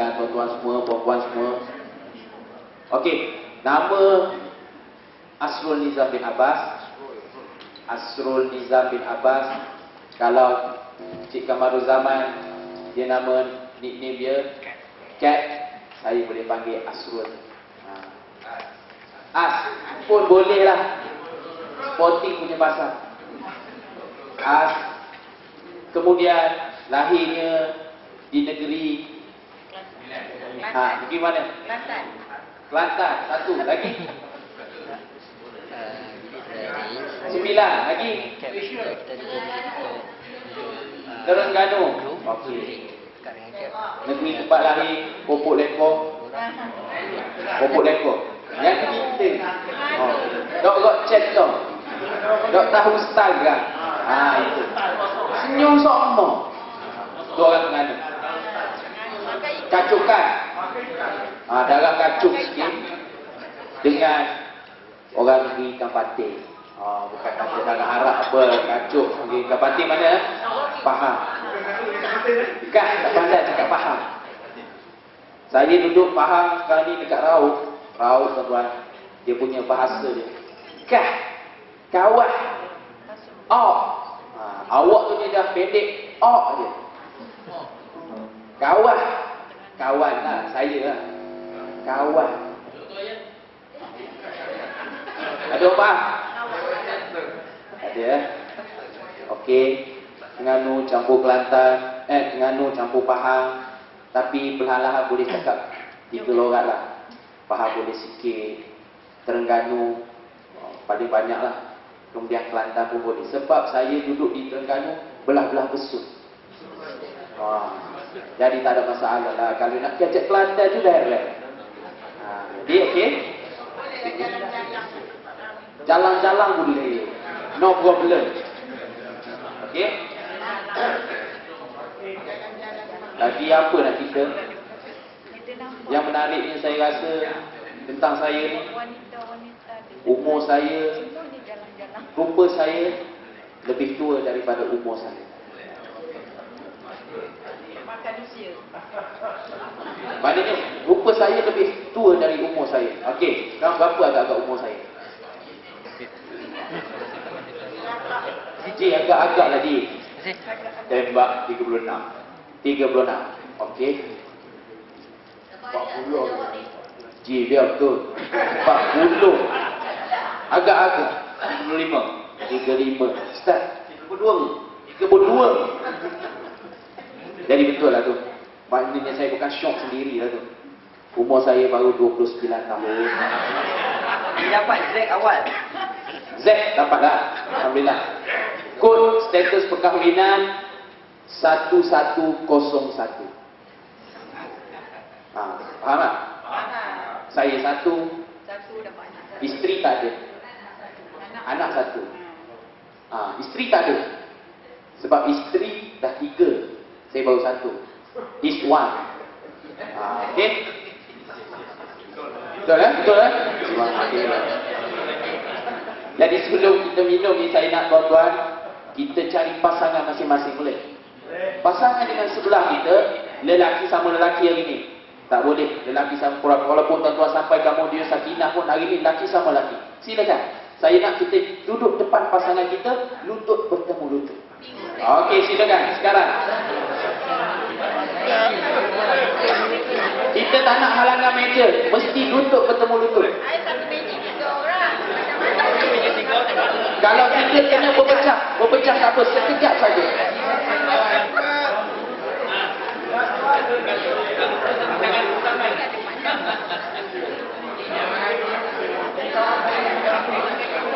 lah tuan-tuan semua, puan-puan semua. Okey, nama Asrul Nizam bin Abbas. Asrul Nizam bin Abbas. Kalau Cik Kamarul Zaman, dia nama nickname dia Cat, saya boleh panggil Asrul. As pun boleh lah, sporting punya pasal. As. Kemudian lahirnya di negeri negeri mana? Kelantan. Kelantan. Satu lagi. 9 lagi. Terengganu. Okey. Negeri tempat lahir Popok Lekor. Popok Lekor. Yang kita. Dok chat dong. Dok tahu style kan? Itu. Senyum sombong. Tu orang Terengganu. Kacukan. Darah kacuk sikit dengan orang negeri ikan patin. Bukan kata darah Arab apa, kacuk negeri ikan patin mana? Faham. Bukan, tak pandai cakap faham. Saya duduk faham sekarang ni dekat Raut. Raut tuan-tuan, dia punya bahasa dia. Kah, kawat, awak tu dia dah pendek, je. Kawat, kawan lah, saya lah. Kawan. Ada orang faham? Ada. Okey. Terengganu campur Kelantan, Terengganu campur Pahang. Tapi perlahan-lahan boleh cakap 3 logat lah. Pahang boleh sikit, Terengganu paling banyak lah. Kemudian Kelantan pun boleh. Sebab saya duduk di Terengganu belah-belah besut. Jadi tak ada masalah lah. Kalau nak kecek Kelantan tu dah relax. Jadi okey. Jalan-jalan boleh. No problem. Okey. Lagi apa nak kita? Yang menariknya saya rasa tentang saya ni, umur saya, rupa saya lebih tua daripada umur saya. Maknanya rupa saya lebih tua dari umur saya. Okey, sekarang berapa agak-agak umur saya? Agak-agak lah dia. Tembak 36. 36. Okey. 40. Dia betul. 40. Agak-agak 35. 35. Start 32. 32. Jadi betul lah tu. Maknanya saya bukan syok sendiri lah tu. Umur saya baru 29 tahun. Dia dapat Z awal. Z dapat dah. Alhamdulillah. Kod status perkahwinan 1101. Faham tak? Saya satu dapat anak. isteri tak ada. Anak satu. Isteri tak ada. Sebab isteri dah 3. Saya baru satu. This one. Okay. Betul kan? Betul kan? Jadi sebelum kita minum ni, saya nak tuan-tuan, kita cari pasangan masing-masing boleh? Pasangan dengan sebelah kita, lelaki sama lelaki hari ni. Tak boleh lelaki sama perempuan. Walaupun tuan-tuan sampai kamu dia sakinah pun, hari ni lelaki sama lelaki. Silakan. Saya nak kita duduk depan pasangan kita, lutut bertemu lutut. Okey, silakan. Sekarang. Kita tak nak halangan meja. Mesti lutut bertemu lutut. Satu meja 3 orang. Kalau kita kena berpecah tak apa. Sekejap saja.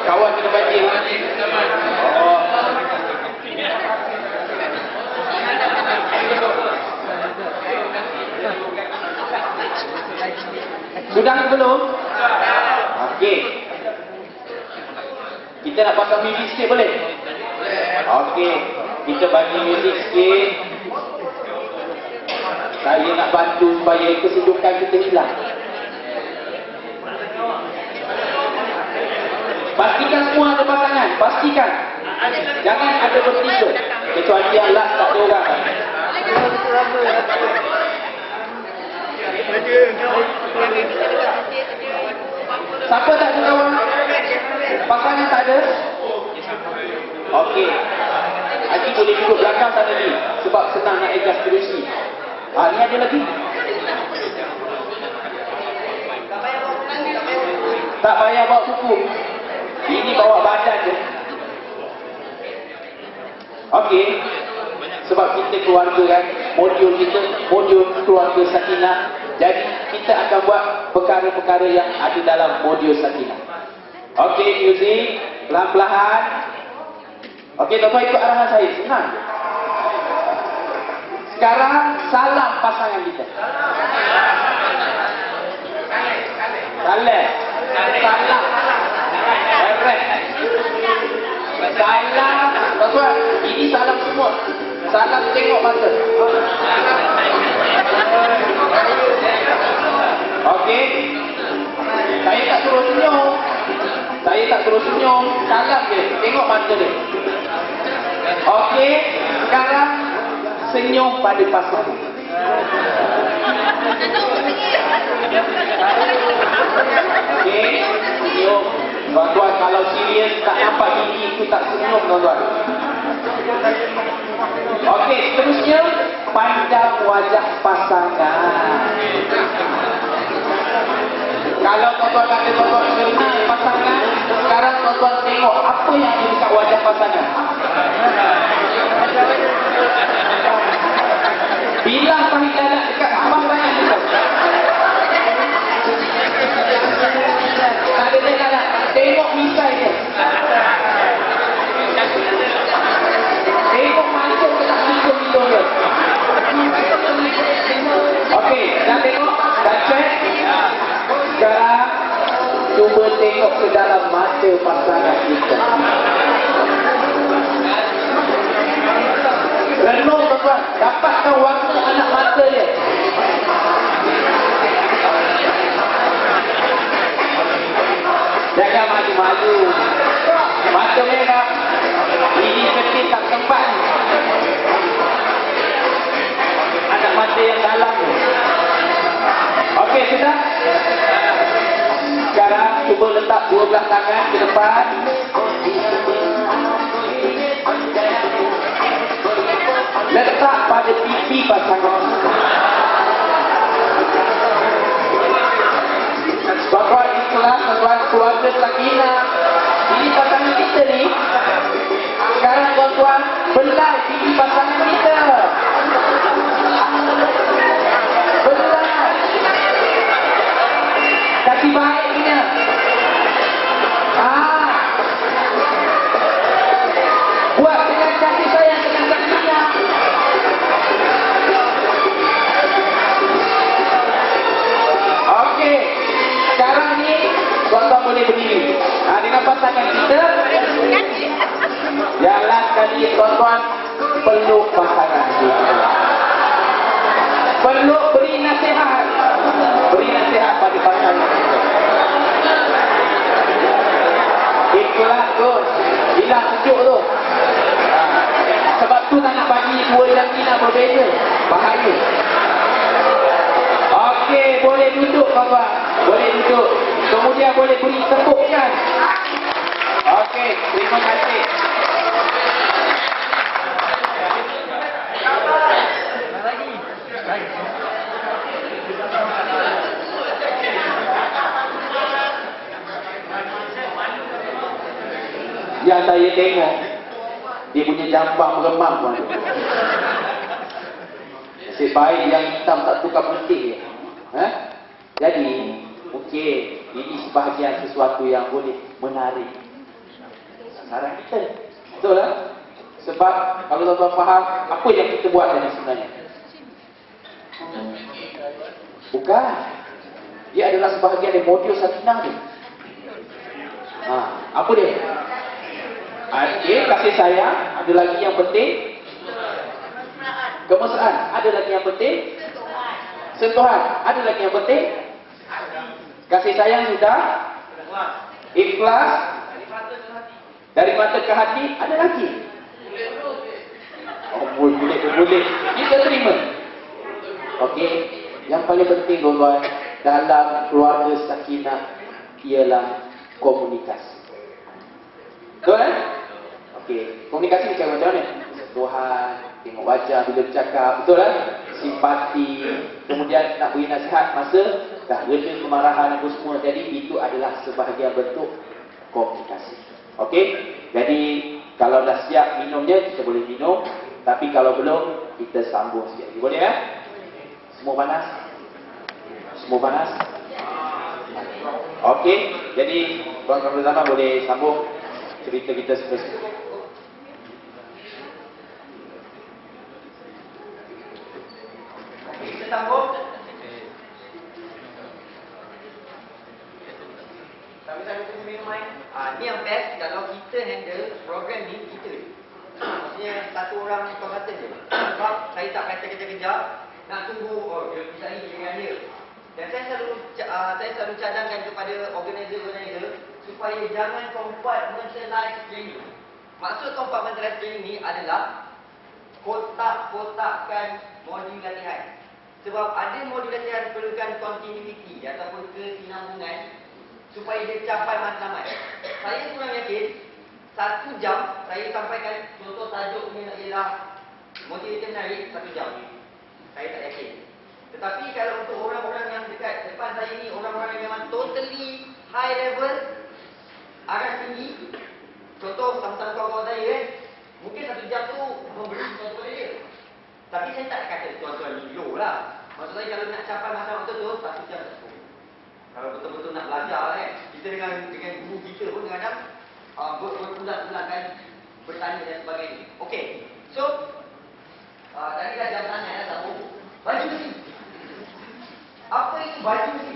Kawan kena banjir. Sudah ke belum? Okey. Kita nak pasang muzik sikit boleh? Okey. Kita bagi muzik sikit. Saya nak bantu supaya kesejukan kita hilang. Pastikan semua ada pasangan. Pastikan. Jangan ada bertiga. Kecuali yang last tak ada orang. Siapa tak ada kawan? Pasangan tak ada? Okey. Haji boleh duduk belakang sana ni. Sebab senang nak adjust kerusi. Ni ada lagi. Tak payah bawa buku. Ini bawa badan je. Okey. Sebab kita keluarga kan, modul kita, modul keluarga Sakinah. Jadi kita akan buat perkara-perkara yang ada dalam modul Sakinah. Okey, music, pelan-pelan. Okey, tuan-tuan ikut arahan saya, senang. Sekarang salam pasangan kita. Salam. Salam. Salam. Tuan-tuan, ini salam semua. Salam tengok mata. Okey. Saya tak suruh senyum. Saya tak suruh senyum. Salam je. Tengok mata dia. Okey. Sekarang senyum pada pasangan. Okey. Senyum. Tuan-tuan, kalau serius tak nampak gigi itu tak senyum, tuan-tuan. Okey, seterusnya pandang wajah pasangan. Kalau tuan-tuan kata tuan-tuan kenal pasangan, sekarang tuan-tuan tengok apa yang ada dekat wajah pasangan. Bilang pahit dadak dekat pasangan kita. Tak ada. Tengok misai dia. Tengok macam ke tak hidung-hidung dia. Okey, dah tengok? Dah check? Sekarang cuba tengok ke dalam mata pasangan kita. Renung, tuan-tuan. Dapatkan warna anak mata dia. Jangan maju-maju. Mata merah. Ini kecil tak sempat. Anak mata yang dalam. Okey, sudah? Sekarang cuba letak dua belah tangan ke depan. Letak pada pipi pasangan. Tuan-tuan ikhlas, tuan-tuan keluarga Sakinah. Ini pasangan kita ni. Sekarang tuan-tuan belai pipi pasangan kita. Belai. Kaki baiknya. Buat dengan kaki sayang dengan Sakinah. Okey. Sekarang ni tuan-tuan boleh berdiri. Dengan pasangan kita. Jalan kali tuan-tuan peluk pasangan kita. Peluk, beri nasihat. Beri nasihat pada pasangan kita. Itulah tu. Hilang sejuk tu. Sebab tu tak nak bagi dua jantina berbeza. Bahaya. Okey, boleh duduk tuan-tuan. Boleh duduk. Kemudian boleh beri tepukan. Okey, terima kasih. Yang saya tengok, dia punya jambang meremang pun. Nasib baik yang hitam tak tukar putih. Jadi, mungkin ini sebahagian sesuatu yang boleh menarik sasaran kita. Betul tak? Sebab kalau tuan-tuan faham, apa yang kita buat tadi sebenarnya? Bukan. Dia adalah sebahagian dari modul Sakinah ni. Apa dia? Okey, kasih sayang. Ada lagi yang penting? Kemesraan. Ada lagi yang penting? Sentuhan. Ada lagi yang penting? Kasih sayang sudah? Ikhlas. Dari mata ke hati. Ada lagi? Oh, boleh. Kita terima. Okey. Yang paling penting tuan-tuan dalam keluarga sakinah ialah komunikasi. Betul kan? Okey, komunikasi macam mana? Tuhan, tengok wajah bila bercakap, betul kan? Simpati, kemudian nak beri nasihat masa dah reda kemarahan apa semua. Jadi itu adalah sebahagian bentuk komunikasi. Okey? Jadi kalau dah siap minumnya, kita boleh minum. Tapi kalau belum, kita sambung sikit lagi. Boleh kan? Semua panas? Semua panas? Okey, jadi tuan-tuan bersama boleh sambung cerita kita seterusnya. Kita sambung. Sambil-sambil tunggu minum air. Ni yang best kalau kita handle program ni kita. Maksudnya satu orang konsultan je. Sebab saya tak kata kejar-kejar nak tunggu dia bisa ni dengan dia. Dan saya selalu cadangkan kepada organizer supaya jangan compartmentalize training. Maksud compartmentalize training ni adalah kotak-kotakkan modul latihan. Sebab ada modul latihan perlukan continuity ataupun kesinambungan supaya dia capai matlamat. Saya kurang yakin 1 jam saya sampaikan contoh tajuknya ialah motivator menarik 1 jam. Saya tak yakin. Tetapi kalau untuk orang-orang yang dekat depan saya ni, orang-orang yang memang totally high level, aras tinggi, contoh sama-sama kawan-kawan saya mungkin 1 jam tu memberi sesuatu kepada dia. Tapi saya tak kata tuan-tuan ni low lah. Maksud saya kalau nak capai matlamat tu 1 jam tak cukup. Kalau betul-betul nak belajar kita dengan guru kita pun kadang-kadang berbulan-bulan kan bertanya dan sebagainya. Okey. So tadi dah jam tanya dah sambung. Baju besi. Apa itu baju besi?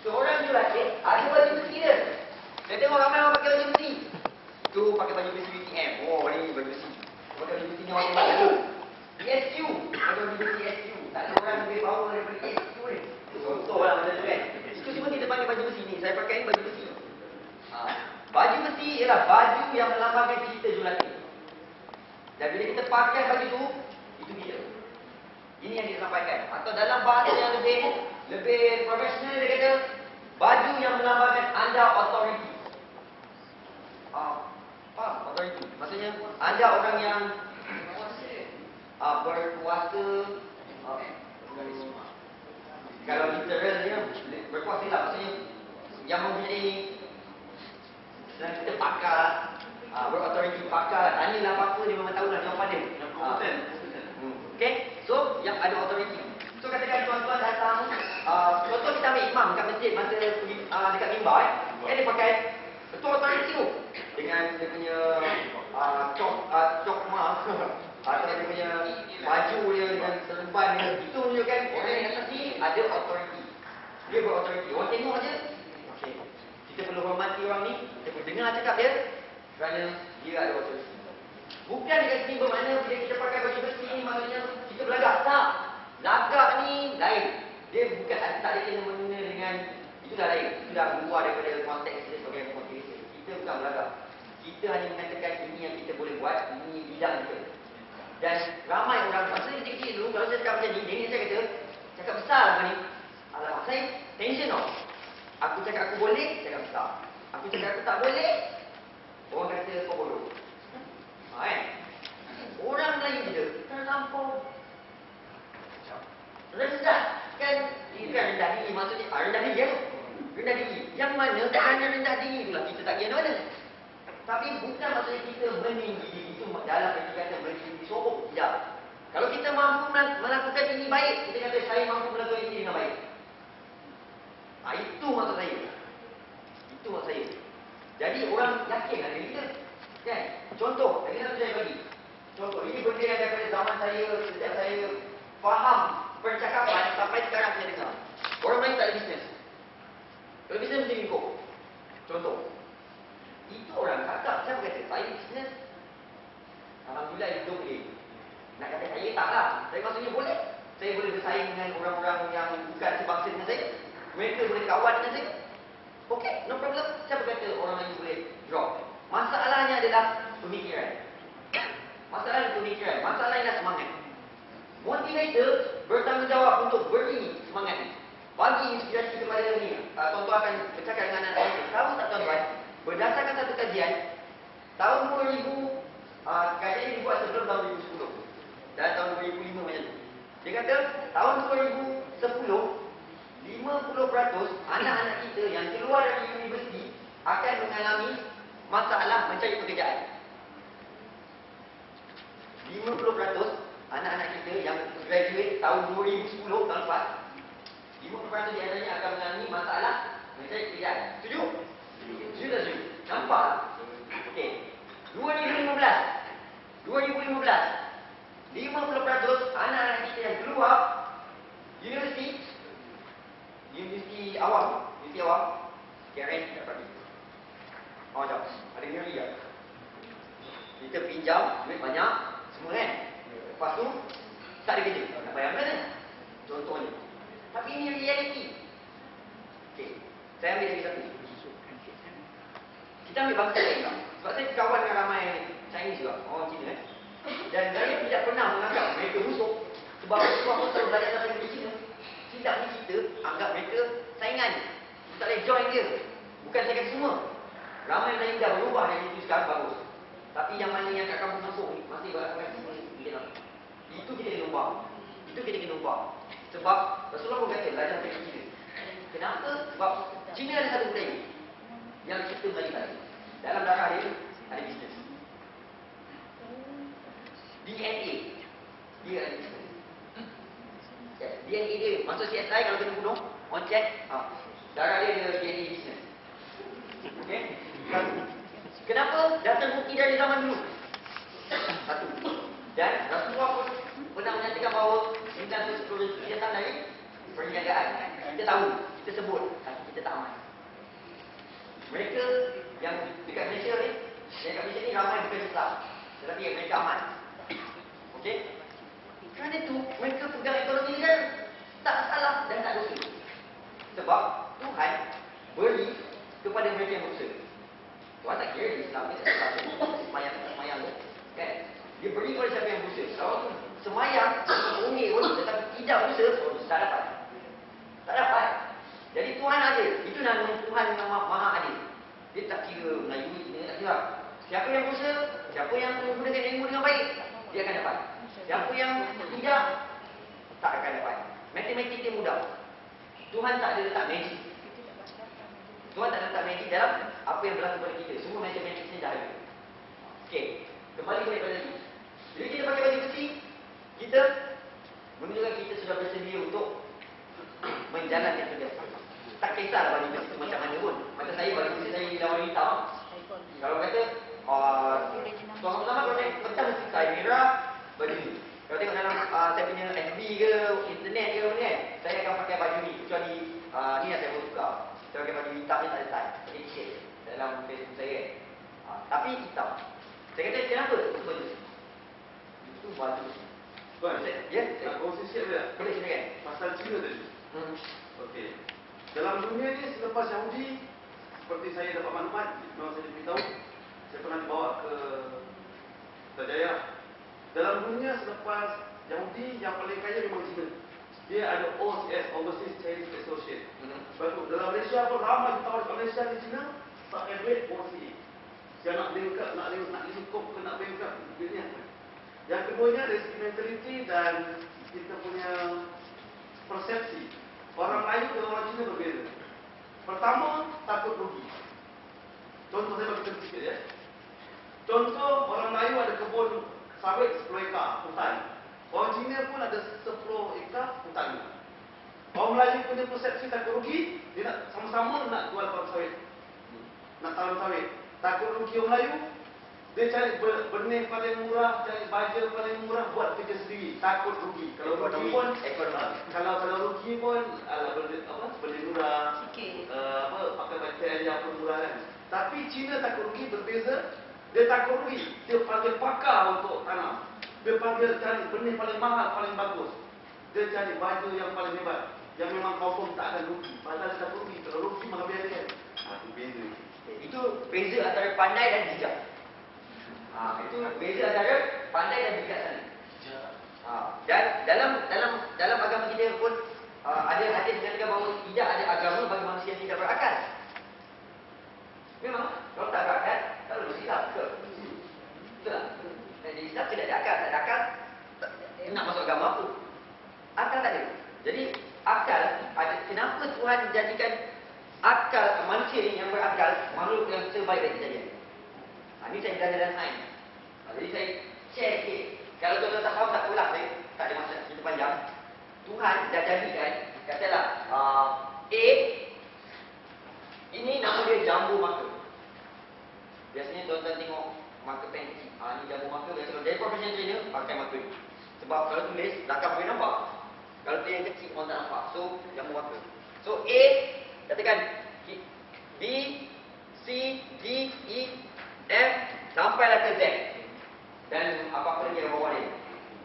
Seorang jurulatih ada baju besi dia. Saya tengok ramai orang pakai baju besi. Tu pakai baju besi UTM. Oh, ni baju besi. Pakai baju besi ni orang baru. SQ. Pakai baju besi SQ. Tak ada orang lebih power daripada SQ ni. Contoh lah macam tu kan. Itu semua kita pakai baju besi ni. Saya pakai baju besi. Baju besi ialah baju yang melambangkan kita jurulatih. Dan bila kita pakai baju tu, itu kita. Ini yang disampaikan. Atau dalam bahasa yang lebih profesional dia kata, baju yang melambangkan anda authority. Faham? Authority. Maksudnya anda orang yang berkuasa. Kalau literal dia berkuasa lah. Maksudnya yang mempunyai dan kita pakar berautoriti pakar, tanyalah apa-apa dia memang tahu lah jawapan dia. Okay, so yang ada autoriti. So katakan tuan-tuan datang, contoh kita ambil imam kat masjid masa dekat mimbar dia pakai betul autoriti tu dengan dia punya cokma atau dia punya baju dia dengan serban dia, itu menunjukkan orang yang atas ni ada autoriti. Dia berautoriti. Orang tengok aja. Okey. Kita perlu hormati orang ni, kita perlu dengar cakap dia kerana dia ada autoriti. Bukan dekat sini bermakna bila kita pakai baju besi ni maksudnya kita berlagak. Tak. Lagak ni lain. Dia bukan tak ada kena-mengena dengan itu dah lain. Itu dah luar daripada konteks kita sebagai motivasi. Kita bukan berlagak. Kita hanya mengatakan ini yang kita boleh buat, ini bidang kita. Dan ramai orang, masa ni kecil dulu kalau saya cakap macam ni, nenek saya kata cakap besar lah ni. Alamak, saya tension tau. Aku cakap aku boleh, cakap besar. Aku cakap aku tak boleh, orang kata kau bodoh. Orang Melayu kita terlampau rendah. Kan rendah diri, maksudnya rendah diri ya. Rendah diri. Yang mana kerana rendah diri itulah kita tak kira mana. Tapi bukan maksudnya kita meninggi diri. Itu dalam arti kata meninggi sombong. Tidak. Kalau kita mampu melakukan ini baik, kita kata saya mampu melakukan ini dengan baik. Itu maksud saya. Itu maksud saya. Jadi orang yakin ada kita. Kan? Contoh, lagi satu saya bagi. Contoh, ini benda yang daripada zaman saya, sejak saya faham percakapan sampai sekarang saya dengar. Orang lain tak ada bisnes. Kalau bisnes mesti ngikut. Contoh. Itu orang cakap, siapa kata? Saya bisnes. Alhamdulillah hidup boleh. Nak kata saya tak lah. Saya maksudnya boleh. Saya boleh bersaing dengan orang-orang yang bukan sebangsa dengan saya. Mereka boleh kawan dengan saya. Okey, no problem. Siapa kata orang lain boleh drop? Masalahnya adalah pemikiran. Masalahnya pemikiran. Masalahnya adalah semangat. Motivator bertanggungjawab untuk beri semangat ni. Bagi inspirasi kepada ni. Tuan-tuan akan bercakap dengan anak-anak itu. Tahu tak tuan-tuan? Berdasarkan satu kajian, tahun 2000, kajian ini dibuat sebelum tahun 2010. Dan tahun 2005 macam tu. Dia kata, tahun 2010, 50% anak-anak kita yang keluar dari universiti akan mengalami masalah mencari pekerjaan. 50% anak-anak kita yang graduate tahun 2010 tahun lepas, 50% di antaranya akan mengalami masalah mencari pekerjaan. Setuju? Setuju tak setuju? Nampak? Okey. 2015, 50% anak-anak kita yang keluar universiti awam, KRN tak pergi. Jom. Ada teori tak? Kita pinjam duit banyak, semua kan? Lepas tu, tak ada kerja. Nak bayar mana? Contohnya. Tapi ini realiti. Okey. Saya ambil lagi satu. Kita ambil bangsa lain tak? Sebab saya kawan dengan ramai Chinese juga, orang Cina kan? Dan saya tidak pernah menganggap mereka musuh. Sebab aku selalu belajar bahasa Inggeris Cina. Tidak ni kita anggap mereka saingan. Kita tak boleh join dia. Bukan saya kata semua. Ramai yang lain dah berubah dari itu sekarang bagus. Tapi yang mana yang kat kampung kampung ni masih berlaku itu kita kena ubah. Itu kita kena ubah. Sebab Rasulullah pun kata belajar dari Cina. Kenapa? Sebab Cina ada satu budaya yang kita Melayu tak ada. Dalam darah dia ada bisnes. DNA dia ada bisnes. DNA dia masuk CSI kalau kena bunuh, on check, darah dia ada DNA bisnes. Okey? Kenapa? Dah terbukti dari zaman dulu. Satu. Dan Rasulullah pun pernah menyatakan bahawa 910 datang dari perniagaan. Kita tahu, kita sebut, tapi kita tak aman. Mereka yang dekat Malaysia ni, ramai bukan Islam, tetapi mereka aman. Okey? Kerana itu, mereka pegang ekonomi negara. Tak salah dan tak dosa. Sebab Tuhan beri kepada mereka yang berusaha. Tuhan tak kira Islam ni tak salah. Semayang tu. Kan? Dia beri kepada siapa yang berusaha. Kalau tu semayang, ungit pun tetapi tidak berusaha, tak dapat. Tak dapat. Jadi Tuhan adil. Itu nama Tuhan yang maha adil. Dia tak kira Melayu, dia tak kira. Siapa yang berusaha, siapa yang menggunakan ilmu dengan baik, dia akan dapat. Siapa yang tidak, tak akan dapat. Matematik dia mudah. Tuhan tak ada letak magic. Tuhan tak ada letak magic dalam apa yang berlaku pada kita. Semua matematik ni dah ada. Okey, kembali balik pada lagi. Jadi kita pakai baju besi, kita menunjukkan kita sudah bersedia untuk menjalankan kerja. Tak kisahlah baju besi itu macam mana pun. Macam saya baju besi saya di lawan hitam. Kalau kata, tuan pertama kalau naik petang mesti saya merah, baju ni. Kalau tengok dalam saya punya FB ke, internet ke apa ni kan, saya akan pakai baju ni. Kecuali ni yang saya baru tukar. Saya pakai baju hitam ni tak ada tie. Jadi shade dalam Facebook saya kan. Tapi hitam. Saya kata kenapa? Itu baju besi. Itu baju besi. Tuan, ya? nak kongsi sikit boleh tak? Boleh silakan. Pasal Cina tadi. Okey. Dalam dunia ni selepas Yahudi, seperti saya dapat maklumat, memang saya diberitahu, saya pernah dibawa ke Tajaya. Dalam dunia selepas Yahudi, yang paling kaya memang Cina. Dia ada OCS, Overseas Chinese Associate. Sebab tu, dalam Malaysia pun ramai ditawar kat Malaysia di Cina, tak ada duit, OCS. Dia nak lingkup, nak lingkup ke nak lingkup, duitnya. Yang keduanya dari segi mentaliti dan kita punya persepsi. Orang Melayu dengan orang Cina berbeza. Pertama, takut rugi. Contoh saya bagi contoh sikit ya. Contoh, orang Melayu ada kebun sawit 10 ekar hutan. Orang Cina pun ada 10 ekar hutan. Orang Melayu punya persepsi takut rugi, dia nak sama-sama nak jual kawan sawit. Nak tanam sawit. Takut rugi orang Melayu, dia cari benih paling murah, cari baja paling murah, buat kerja sendiri. Takut rugi. Kalau rugi pun kalau rugi pun beli murah. Pakai material yang pun murah kan. Tapi Cina takut rugi berbeza. Dia takut rugi. Dia panggil pakar untuk tanam. Dia panggil cari benih paling mahal, paling bagus. Dia cari baju yang paling hebat. Yang memang confirm tak akan rugi. Padahal dia takut rugi. Kalau rugi maka biar dia. Itu beza. Itu beza antara pandai dan bijak. Itu beza antara pandai dan bijaksana. Dan dalam agama kita pun ada hadis mengatakan bahawa tidak ada agama bagi manusia yang tidak berakal. Memang kalau tak berakal, tak lulus Islam ke? Betul tak? Di Islam tidak ada akal, tak ada akal, nak masuk agama apa? Akal tak ada. Jadi akal ada. Kenapa Tuhan jadikan akal manusia ni yang berakal makhluk yang terbaik dari kejadian? Ini saya belajar dalam sains. Jadi saya share sikit. Kalau tuan-tuan tak faham tak ulang saya. Tak ada masalah, cerita panjang. Tuhan dah jadikan, katalah A, ini nama dia jambu maka. Biasanya tuan-tuan tengok maka pen kecil. Ini jambu maka. Biasanya kalau jadi professional trainer, pakai maka ni. Sebab kalau tulis, rakam boleh nampak. Kalau tu yang kecil, orang tak nampak. So, jambu maka. So, A, katakan B, C, D, E, F, sampailah ke Z. Dan apa-apa lagi yang bawah dia.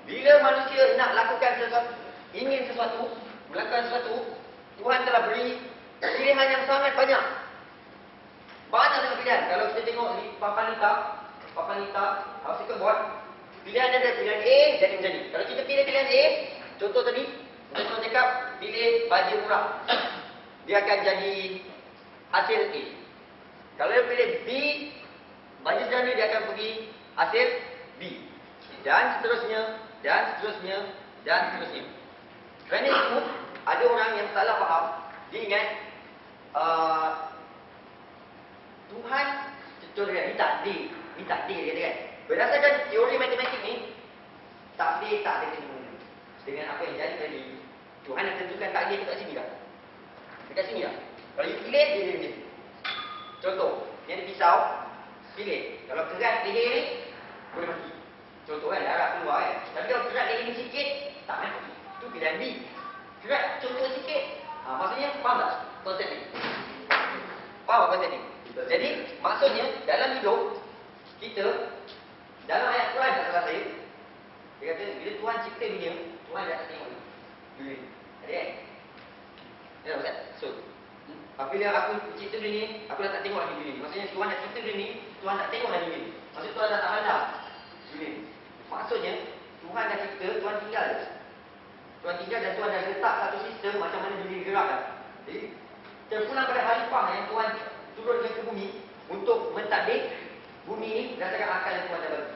Bila manusia nak lakukan sesuatu, ingin sesuatu, melakukan sesuatu, Tuhan telah beri pilihan yang sangat banyak. Banyak sangat pilihan. Kalau kita tengok di papan hitam, obstacle board, pilihan ada pilihan A jadi macam ni. Kalau kita pilih pilihan A, contoh tadi, contoh cakap pilih baju murah. Dia akan jadi hasil A. Kalau dia pilih B, baju sederhana dia akan pergi hasil B. Dan seterusnya, dan seterusnya, dan seterusnya. Kerana itu, ada orang yang salah faham. Dia ingat Tuhan, contohnya, ni takdir dia kata kan. Berdasarkan teori matematik ni, takdir tak ada kena dengan apa yang jadi tadi. Tuhan dah tentukan takdir dekat sini dah. Dekat sini dah. Kalau you pilih, dia jadi. Contoh, ni ada pisau, pilih. Kalau kerat leher ni, boleh mati. Contoh kan, darah keluar kan. Tapi kalau kerat leher ni sikit, tak mati. Itu pilihan B. Kerat contoh sikit, maksudnya faham tak konsep ni? Faham konsep ni? Jadi, maksudnya dalam hidup, kita, dalam ayat Quran tak salah saya, dia kata, bila Tuhan cipta dunia, Tuhan dah tak tengok dunia. Ada kan? Ya, Ustaz? So, bila aku cipta dunia, aku dah tak tengok lagi dunia. Maksudnya Tuhan dah cipta dunia, Tuhan tak tengok lagi dunia. Maksudnya Tuhan dah tak pandang dunia. Maksudnya, Tuhan dah cipta, Tuhan tinggal. Tuhan tinggal dan Tuhan dah letak satu sistem macam mana dunia gerak dah. Jadi, terpulang pada Khalifah yang Tuhan turunkan ke bumi untuk mentadbir bumi ni berdasarkan akal yang Tuhan dah bagi.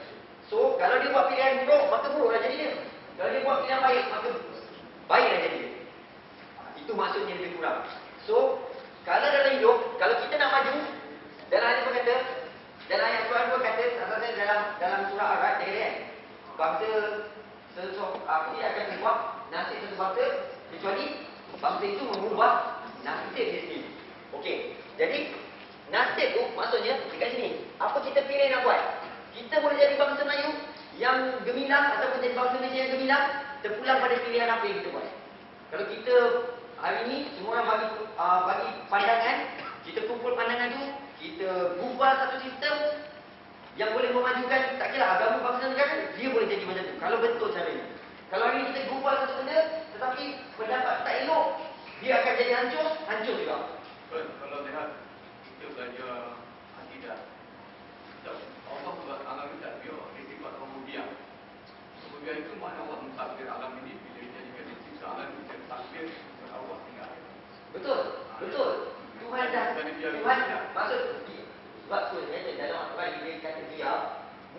So, kalau dia buat pilihan buruk, maka buruklah jadi dia. Kalau dia buat pilihan baik, maka baiklah jadi dia. Itu maksudnya lebih kurang. So, kalau dalam hidup, kalau kita nak maju, dalam hadis berkata, dalam ayat Quran pun kata, asalnya dalam surah Ar-Ra'd, dia kata kan, bangsa sesuatu dia akan mengubah nasib satu bangsa, kecuali bangsa itu mengubah nasib dia sendiri. Okey, jadi nasib tu maksudnya dekat sini. Apa kita pilih nak buat? Kita boleh jadi bangsa Melayu yang gemilang ataupun jadi bangsa Malaysia yang gemilang, terpulang pada pilihan apa yang kita buat. Kalau kita hari ini semua orang bagi pandangan, kita kumpul pandangan tu, kita bubar satu sistem yang boleh memajukan, tak kira agama, bangsa, negara, dia boleh jadi macam tu. Kalau betul cara ini. Kalau hari ini kita bubar satu benda, tetapi pendapat tak elok, dia akan jadi hancur juga. Kalau lihat kita belajar akidah, Allah buat alam ini tak biar, dia sifat kemudian. Kemudian itu makna Allah mentakdir alam ini bila dijadikan dicipta alam ini dan takdir Allah tinggal. Betul. Tuhan dah, maksud sebab tu dalam Al-Quran dia kata dia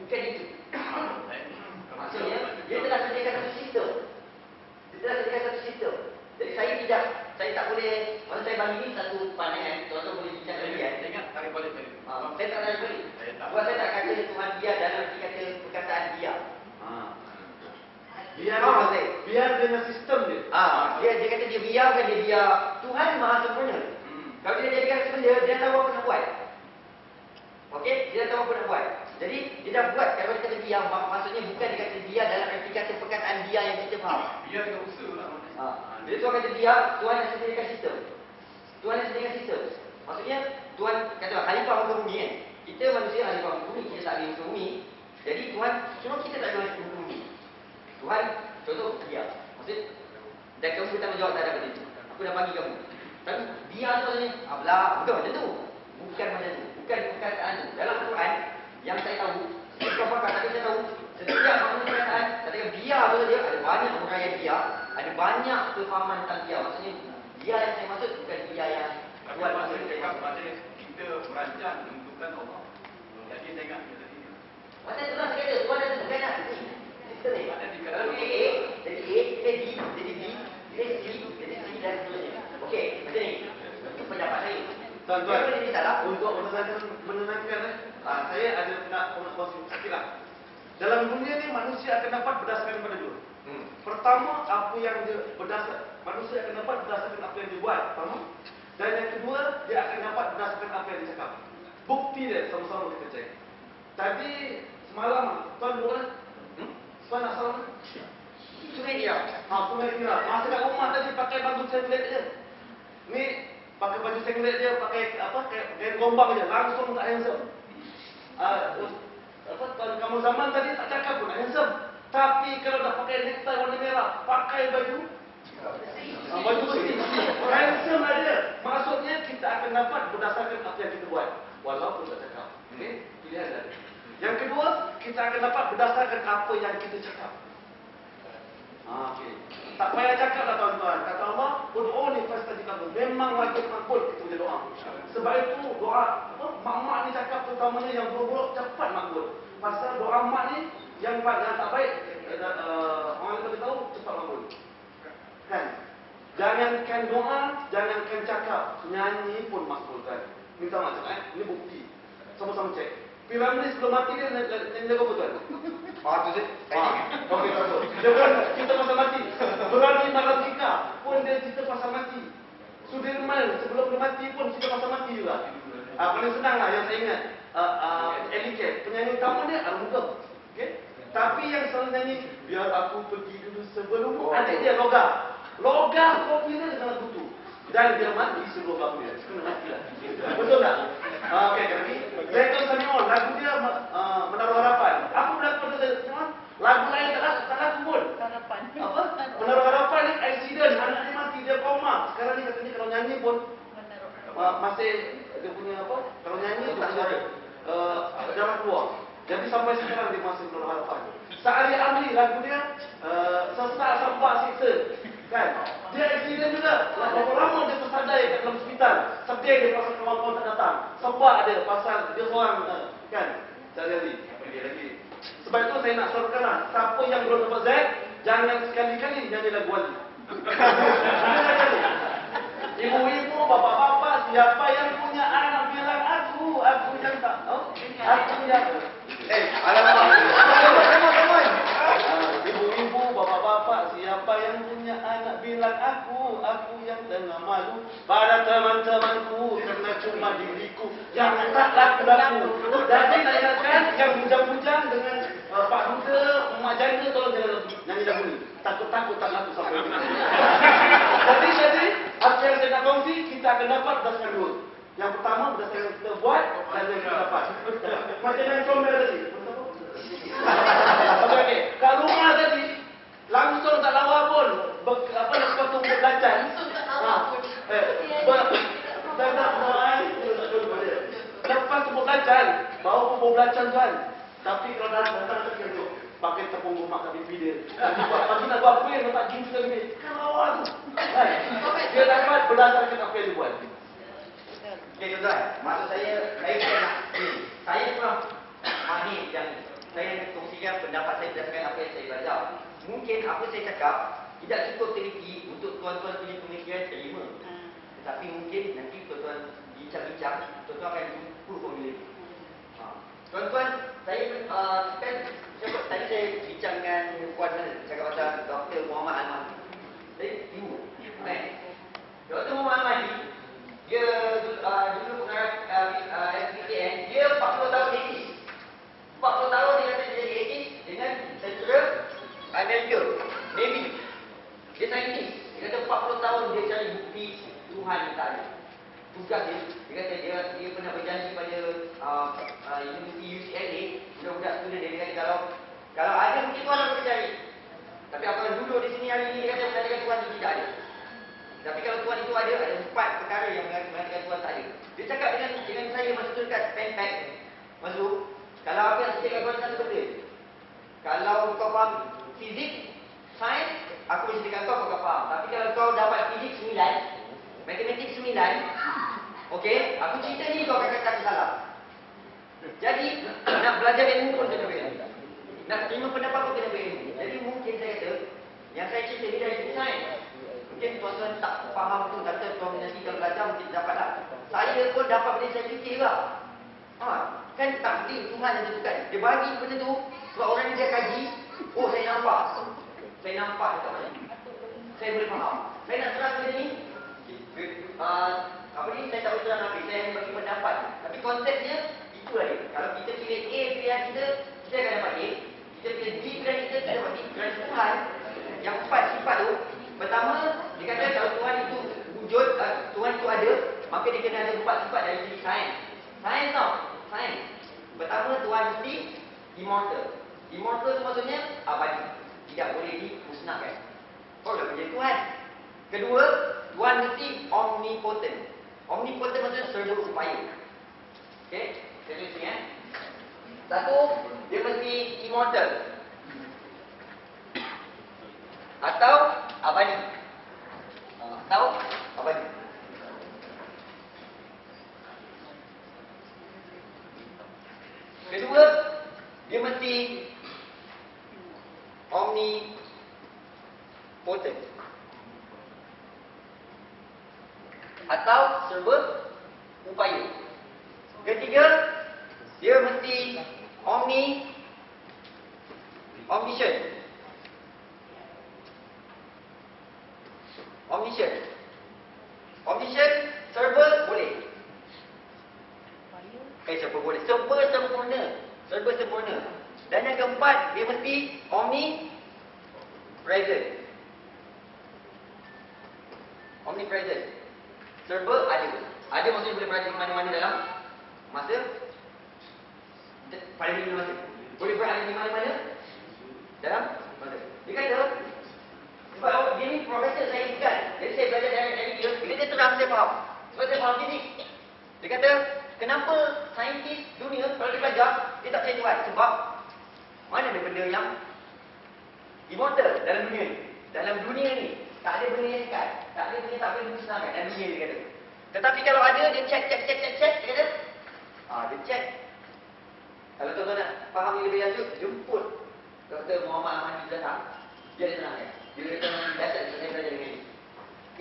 bukan itu. Maksudnya dia telah sediakan satu sistem. Jadi saya tak boleh, maksud saya bagi ni satu pandangan, tuan-tuan boleh bincang lagi kan. Saya ingat tarik balik tadi. Saya tak tarik balik. Buat saya tak kata Tuhan dia dalam arti kata perkataan dia. Biar dengan sistem dia. Dia kata dia biar, bukan dia biar. Tuhan maha sempurna. Kalau dia jadikan benda, dia tahu apa nak buat. Okey, dia tahu apa nak buat. Jadi dia dah buat. Kalau dia kata biar, maksudnya bukan dia kata biar dalam arti kata perkataan biar yang kita faham. Biar dengan usaha lah. Bila Tuhan kata biar, Tuhan dah sediakan sistem. Maksudnya Tuhan kata khalifah muka bumi kan. Kita manusia khalifah muka bumi, kita tak ada muka bumi. Jadi Tuhan suruh kita tak ada muka bumi. Tuhan contoh biar. Maksud dan kamu bertanggungjawab terhadap benda itu. Aku dah bagi kamu. Tapi biar tu maksudnya bukan macam tu. Bukan perkataan tu. Dalam Quran yang saya tahu, saya pakar tapi saya tahu setiap bangun perkataan katakan biar biar betul dia, ada banyak orang yang biar, ada banyak kefahaman tentang biar. Maksudnya biar yang saya maksud bukan biar yang buat masa kita merancang menentukan Allah. Jadi saya ingat kita tadi. macam tu lah saya kata, Tuhan dah tentukan dah. Sistem ni. Kalau dia A, jadi A, dia B, jadi B, dia C, jadi C dan seterusnya. Okey, macam ni. Itu pendapat saya. Tuan-tuan, Kalau dia salah, untuk menenangkan, saya ada nak kongsi sikit lah. Dalam dunia ni manusia akan dapat berdasarkan pada dua. Pertama, apa yang dia manusia akan dapat berdasarkan apa yang dia buat. Pertama. Dan yang kedua, dia akan dapat berdasarkan apa yang dia cakap. Bukti dia sama-sama kita cek. Tadi semalam, tuan bukan? Tuan nak salam? sungai dia. Sungai Tiram. Masa kat rumah tadi pakai baju singlet je. Ni pakai baju singlet je, pakai apa? Kain gombang je, langsung tak handsome. Tuan kamu zaman tadi tak cakap pun tak handsome. Tapi kalau dah pakai necktie warna merah, pakai baju baju besi, handsome lah dia. Maksudnya kita akan dapat berdasarkan apa yang kita buat, walaupun tak cakap. Okey, pilihan ada. Yang kedua, kita akan dapat berdasarkan apa yang kita cakap. Okey. Tak payah cakap lah tuan-tuan. Kata Allah, ud'uni fastajib lakum. Memang wajib makbul kita punya doa. Sebab itu doa mak-mak ni cakap terutamanya yang buruk-buruk cepat makbul. Pasal doa mak ni yang tak baik orang kita tahu cepat makbul. Kan? Jangankan doa, jangankan cakap, nyanyi pun makbulkan. Minta maaf ini bukti. Sama-sama cek. Piramli sebelum mati dia nyanyi lagu apa tuan? Tu je. Okey, betul. Dia pun kita pasal mati. Berani Malaika pun dia cerita pasal mati. Sudirman sebelum dia mati pun cerita pasal mati juga. Paling senang lah yang saya ingat. Eliket, penyanyi utama dia Armugam. Okey. Tapi yang selalu nyanyi biar aku pergi dulu sebelum adik dia Loga. Loga popular dengan lagu tu. Dan dia mati sebelum lagu dia. Kena mati lah. Betul tak? Okey, lagi. Zaitun Samion, lagu dia Menaruh Harapan. Apa berlaku pada Samion? Lagu lain tak laku pun. Harapan. Apa? Menaruh Harapan ni accident, anak dia mati, dia koma. Sekarang ni katanya kalau nyanyi pun masih dia punya apa? Kalau nyanyi tak suara. Jangan keluar. Jadi sampai sekarang dia masih Menaruh Harapan. Sa'ari Amri, lagu dia Sesak Sampah Siksa. Kan? Dia accident juga. Berapa lama dia tersadai kat dalam hospital. Sedih dia pasal kawan-kawan tak datang. Sebab dia pasal dia seorang kan. Cari lagi. Sebab itu saya nak syorkan lah. Siapa yang belum dapat Z, jangan sekali-kali nyanyi lagu wali. Ibu-ibu, bapak-bapak, siapa yang punya anak bilang aku yang tak. Aku yang Alamak. Ibu-ibu, bapak-bapak, siapa yang punya anak bilang aku yang tengah malu pada teman-temanku karena cuma diriku yang tak laku-laku. Jadi nak ingatkan yang bujang-bujang dengan Pak Duta, Mak Janda tolong jangan nyanyi lagu ni. Takut-takut tak laku sampai ini. Jadi apa yang saya nak kongsi kita akan dapat berdasarkan dua. Yang pertama berdasarkan kita buat dan yang kita dapat. Macam yang comel tadi. Okey. Kat rumah tadi langsung tak lawa pun. Lepas tu belacan. Langsung tak lawa pun. Lepas tu belacan, bau belacan tuan. Tapi kalau datang tu dia pakai tepung gomak kat pipi dia. Pagi nak buat apa yang letak jus kat sini. Kan lawa tu. Dia dapat berdasarkan apa yang dia buat. Okey tuan-tuan, maksud saya nak saya kurang mahir yang saya kongsikan pendapat saya berdasarkan apa yang saya belajar. Mungkin apa saya cakap tidak cukup teliti untuk tuan-tuan punya pemikiran terima. Tetapi mungkin nanti tuan-tuan bincang-bincang, tuan-tuan akan jumpa formula itu. Tuan-tuan, saya kan tadi saya bincang dengan Puan cakap pasal Dr. Muhammad Al-Mahdi. Ibu, kan? Dr. Muhammad Al-Mahdi dia dulu pengarah SPTN, dia 40 tahun etis. 40 tahun dia kata dia jadi etis dengan tentera Amerika, Navy. Dia saintis. Dia kata 40 tahun dia cari bukti Tuhan tak ada. Tugas dia kata dia pernah berjanji pada Universiti UCLA, budak-budak student dia kata kalau ada bukti Tuhan aku cari. Tapi apabila duduk di sini hari ini dia kata mengatakan Tuhan itu tidak ada. Tapi kalau Tuhan itu ada 4 perkara yang mengatakan Tuhan tak ada. Dia cakap dengan saya masa tu dekat pen pack. Masuk. Kalau apa yang saya cakap Tuhan satu benda. Kalau kau faham fizik, sains, aku mesti dekat kau akan faham. Tapi kalau kau dapat fizik 9, matematik 9, okey, aku cerita ni kau akan kata aku salah. Jadi, nak belajar ilmu pun kena berilmu. Nak terima pendapat pun kena berilmu. Jadi mungkin saya kata, yang saya cerita ni dari segi sains. Mungkin tuan-tuan tak faham tu, kata tuan nanti kalau belajar mungkin dapat tak. Saya pun dapat benda saya fikir lah. Kan takdir Tuhan yang tentukan. Dia bagi benda tu, sebab orang ni dia kaji, oh saya nampak. Saya nampak dekat mana. Saya boleh faham. Saya nak terang benda ni, apa ni, saya tak boleh terang habis. Saya hanya bagi pendapat. Tapi konsepnya, itulah dia. Kalau kita pilih A pilihan kita, kita akan dapat A. Kita pilih B pilihan kita dapat B. Kerana Tuhan, yang 4 sifat tu, pertama, dia kata kalau Tuhan itu wujud, Tuhan itu ada, maka dia kena ada 4 sifat dari segi sains. Sains tau, sains. Pertama, Tuhan mesti immortal. Immortal itu maksudnya abadi. Tidak boleh dimusnahkan. Oh, dah menjadi Tuhan. Kedua, Tuhan mesti omnipotent. Omnipotent maksudnya serba upaya. Okey, saya tulis ni Satu, dia mesti immortal. Atau abadi. Atau abadi. Kedua, dia mesti omnipotent. Atau serba upaya. Ketiga, dia mesti omniscient. Omniscient, serba boleh. Serba boleh. Serba sempurna. Dan yang keempat, dia mesti omnipresent. Serba ada. Ada maksudnya boleh berada di mana-mana dalam masa. Pada minum masa. Boleh berada di mana-mana dalam masa. Dia kata, sebab dia ni profesor saya bukan. Jadi saya belajar dari dia. Bila dia terang, saya faham. Sebab saya faham fizik. Dia kata, kenapa saintis dunia kalau dia belajar, dia tak percaya Tuhan? Sebab mana ada benda yang immortal dalam dunia ni. Dalam dunia ni, tak ada benda yang kekal. Tak ada benda yang tak boleh dimusnahkan dalam dunia dia kata. Tetapi kalau ada, dia check. Dia kata, dia check. Kalau tuan-tuan nak faham ni lebih lanjut, jemput Dr. Muhammad Ahmad datang. Dia ada tenang ya. Dia kata, biasa saya belajar dengan ini.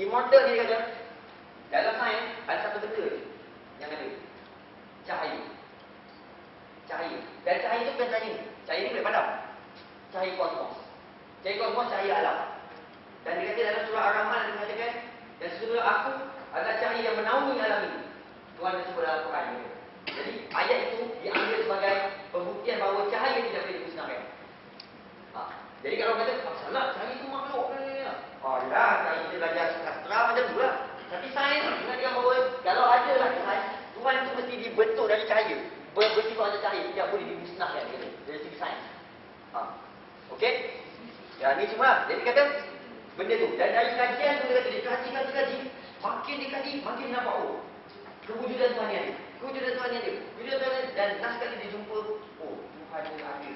Immortal dia kata, dalam sains ada satu benda yang ada. Cahaya. Dan cahaya itu bukan cahaya. Cahaya ini boleh padam. Cahaya kosmos. Cahaya alam. Dan dia kata dalam surah Ar-Rahman dia mengatakan, dan sesungguhnya aku adalah cahaya yang menaungi alam ini. Tuhan dah sebut dalam Quran. Jadi ayat itu diambil sebagai pembuktian bahawa cahaya tidak boleh dimusnahkan. Jadi kalau kata, salah, cahaya itu makhluk. Dah, kalau kita belajar sastra macam tu lah. Tapi sains mengatakan bahawa kalau ada lah Tuhan itu mesti dibentuk dari cahaya. Bersifat macam cahaya, tidak boleh dimusnahkan dari segi sains. Okey? Ya, ni semua. Jadi kata benda tu. Dan dari kajian tu dia kata dia kaji. Makin dikaji, makin nampak kewujudan Tuhan yang ada. Dan last kali dia jumpa, Tuhan yang ada.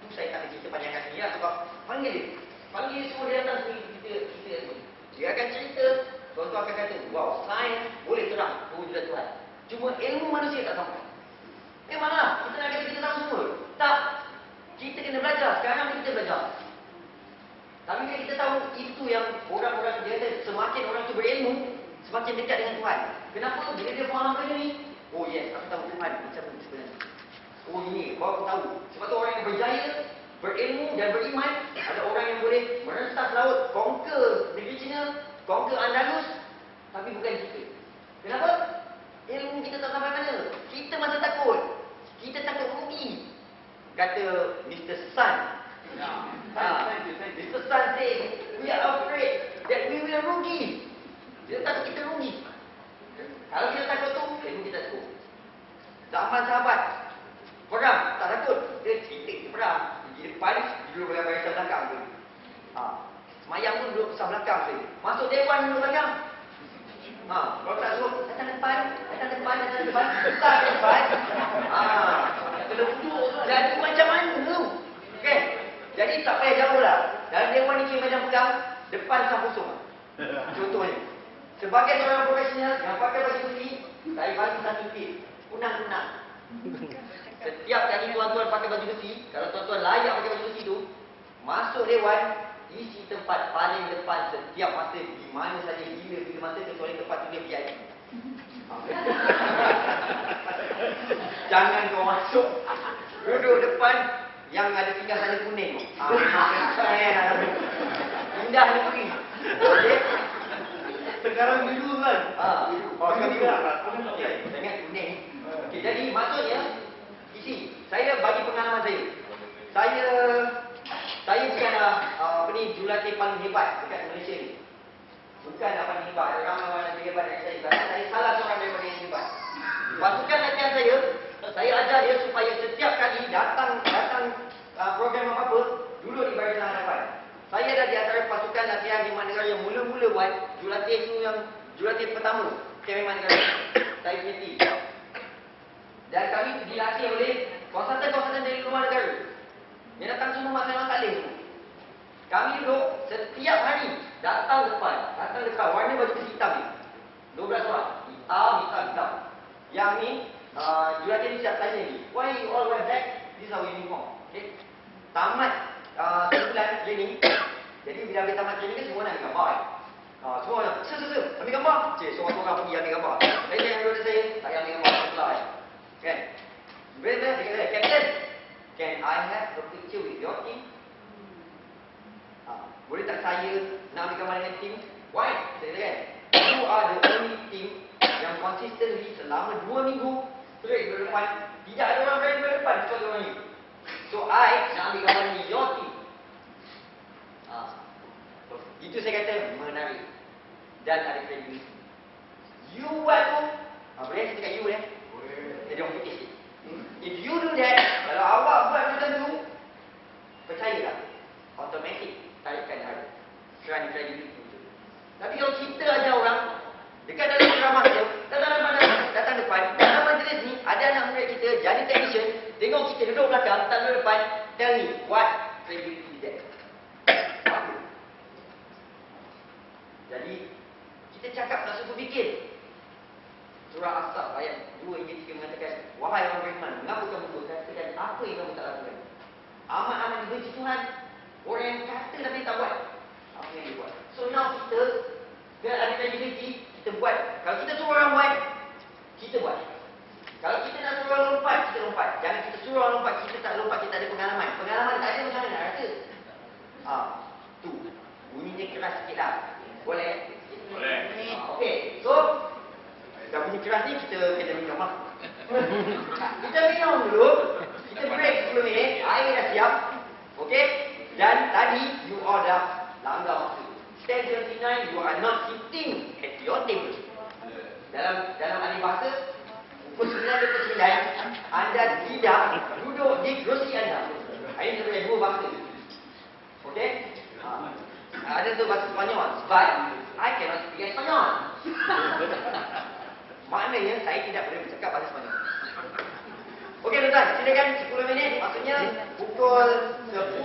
Itu saya tak ada cerita panjangkan ni lah. Sebab panggil dia semua dia datang sini kita dia akan cerita. Tuan-tuan akan kata, wow, sains boleh terang kewujudan Tuhan. Cuma ilmu manusia tak sampai. Mana? Kita nak kata kita tahu semua. Tak. Kita kena belajar. Sekarang ni kita belajar. Tapi bila kita tahu itu yang orang-orang dia kata, semakin orang tu berilmu, semakin dekat dengan Tuhan. Kenapa? Bila dia faham benda ni, oh yes, aku tahu Tuhan macam ni sebenarnya. Oh ini, baru aku tahu. Sebab tu orang yang berjaya, berilmu dan beriman, ada orang yang boleh merentas laut, conquer negeri China, conquer Andalus, tapi bukan kita. Kenapa? Ilmu kita tak sampai mana. Kita masih takut. Kita takut rugi. Kata Mr. Sun. Mr. Sun say, we are afraid that we will rugi. Dia takut kita rugi. Kalau kita takut tu, ilmu kita takut. Zaman sahabat, perang, tak takut. Dia cerita perang. Di depan, duduk barisan belakang tu. Semayang pun duduk besar belakang tu. Masuk dewan duduk belakang. Jadi tak payah jauh lah. Dalam dewan ni kira macam pegang, depan sah kosong. Contohnya. Sebagai seorang profesional yang pakai baju besi, saya bagi satu tip. Kunang-kunang. Setiap kali tuan-tuan pakai baju besi, kalau tuan-tuan layak pakai baju besi tu, masuk dewan, isi tempat paling depan setiap masa, di mana saja, bila masa, kecuali tempat tulis VIP. Jangan kau masuk. Duduk depan yang ada tinggal tanda kuning. Indah negeri. Okey. Sekarang biru kan? Sekarang biru. Jangan kuning. Okey, jadi maksudnya isi. Saya bagi pengalaman saya. Saya bukanlah jurulatih paling hebat dekat Malaysia ni. Bukan paling hebat. Ada ramai orang yang hebat dari saya. Saya salah seorang daripada yang hebat. Pasukan latihan saya ajar dia supaya setiap kali datang program apa-apa, duduk di barisan hadapan. Saya dah di antara pasukan latihan Khidmat Negara yang mula-mula buat jurulatih itu, yang jurulatih pertama Khidmat Negara. Saya punya team. Dan kami dilatih oleh konsultan-konsultan dari luar negara. Dia datang semua makan taklim semua. Kami duduk setiap hari datang depan, warna baju besi hitam ni. 12 orang. Hitam. Yang ni jurulatih ni siap tanya ni. Why you all wear black? This is our uniform. Okay. Tamat sebulan training. Jadi bila habis tamat training ni semua nak ambil gambar. Semua nak, ambil gambar. Seorang-seorang pergi ambil gambar. Saya yang duduk saya, tak ambil gambar. Kan? Bila dia kata, Captain, can I have a picture with your team? Boleh tak saya nak ambil gambar dengan team? Why? Saya kata kan, you are the only team yang consistently selama 2 minggu straight ke depan. Tidak ada orang berani ke depan kecuali orang ni. So I nak ambil gambar ni, your team. Itu saya kata menarik. Dan ada credibility. You buat tu, boleh saya cakap you boleh? Jadi orang fikir sikit. If you do that, kalau awak buat macam tu, percayalah, automatic tarikan harga. Kerana credibility tu. Tapi kalau kita ajar orang, dekat dalam ceramah kita, datang depan, dalam majlis ni, ada anak murid kita jadi technician, tengok kita duduk belakang, tak duduk depan, tell me, what credibility is that? Jadi, kita cakap tak suka fikir. Surah As-Saf ayat 2 hingga 3 mengatakan, wahai orang beriman, mengapa kamu berkatakan apa yang kamu tak lakukan? Amat-amat dibenci Tuhan. Orang yang kata tapi tak buat, apa yang dia buat? So now kita, biar ada credibility, kita buat. Kalau kita suruh orang buat, kita buat. Kalau kita nak suruh orang lompat, kita lompat. Jangan kita suruh orang lompat, kita tak lompat, kita ada pengalaman. Pengalaman tak ada, macam mana nak rasa? Tu, bunyinya keras sikit lah. Boleh? Boleh. Okey, so dah bunyi keras ni, kita kena minum lah. Kita minum dulu. Kita break 10 minit. Air dah siap. Okey? Dan tadi, you all dah langgar masa. Step 29, you are not sitting at your table. Dalam ahli bahasa, pukul 9.29, anda tidak duduk di kerusi anda. Ini sebenarnya 2 bahasa. Okey? Ada tu bahasa Sepanyol. But, I cannot speak Sepanyol. Maknanya saya tidak boleh bercakap bahasa Sepanyol. Okey tuan-tuan, silakan 10 minit. Maksudnya pukul 10.23.